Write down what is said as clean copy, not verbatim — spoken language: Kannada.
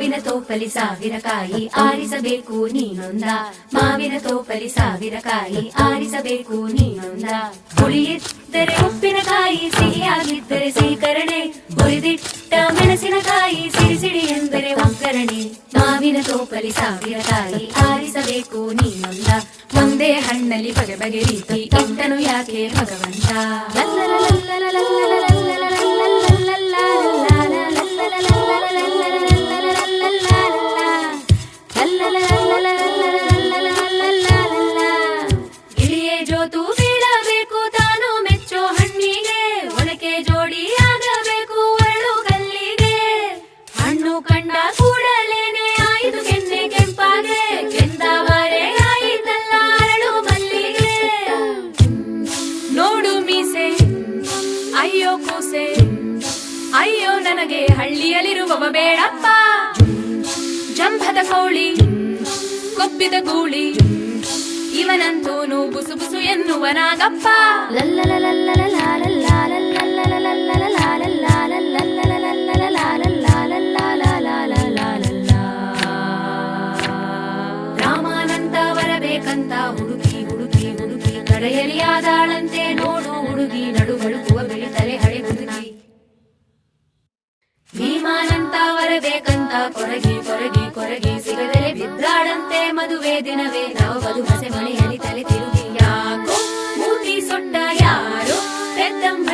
ಮಾವಿನ ತೋಪಲಿ ಸಾವಿರ ಕಾಯಿ ಆರಿಸಬೇಕು ನೀನೊಂದ. ಮಾವಿನ ತೋಪಲಿ ಸಾವಿರ ಕಾಯಿ ಆರಿಸಬೇಕು ನೀನೊಂದ. ಹುಳಿಯಿದ್ದರೆ ಉಪ್ಪಿನಕಾಯಿ, ಸಿಹಿಯಾಗಿದ್ದರೆ ಸೀಕರಣೆ, ಹುರಿದಿಟ್ಟ ಮೆಣಸಿನಕಾಯಿ, ಸಿಡಿ ಸಿಡಿ ಎಂದರೆ ಒಗ್ಗರಣೆ. ಮಾವಿನ ತೋಪಲಿ ಸಾವಿರ ಕಾಯಿ ಆರಿಸಬೇಕು ನೀನೊಂದ. ಒಂದೇ ಹಣ್ಣಲ್ಲಿ ಬಗೆ ಬಗೆ ರೀತಿ ಇಟ್ಟನು ಯಾಕೆ ಭಗವಂತ. ಗಿಳಿಯೇ ಜೋತು ಬೀಳಬೇಕು ತಾನು ಮೆಚ್ಚೋ ಹಣ್ಣಿಗೆ, ಒನಕೆ ಜೋಡಿ ಆಗಬೇಕು ಅರಳು ಕಲ್ಲಿಗೆ. ಹಣ್ಣು ಕಂಡ ಕೂಡಲೇನೆ ಆಯಿತು ಕೆನ್ನೆ ಕೆಂಪಾಗೆ, ಕೆಂದಾವರೆ ಆಯಿತಲ್ಲ ಅರಳು ಮಲ್ಲಿಗೆ. ನೋಡು ಮೀಸೆ ಅಯ್ಯೋ ಕೂಸೆ, ಅಯ್ಯೋ ನನಗೆ ಹಳ್ಳಿಯಲ್ಲಿರುವವ ಬೇಡಪ್ಪ. ಜಂಭದ ಕೋಳಿ ಕೊಬ್ಬಿದ ಗೂಳಿ, ಇವನಂತೂನು ಬುಸು ಬುಸು ಎನ್ನುವನಾಗಪ್ಪ. ರಾಮಾನಂತ ಬರಬೇಕಂತ ಹುಡುಕಿ ಹುಡುಕಿ ಹುಡುಕಿ, ಕಡೆಯಲ್ಲಿ ಆದಾಳಂತೆ ನೋಡು ಹುಡುಗಿ, ನಡುಗಳುಕುವ ಬೆಳಿತಲೆ ಹಳೆ ಹುಡುಗಿ. ಭೀಮಾನಂತ ಬರಬೇಕಂತ ಕೊರಗಿ ಕೊರಗಿ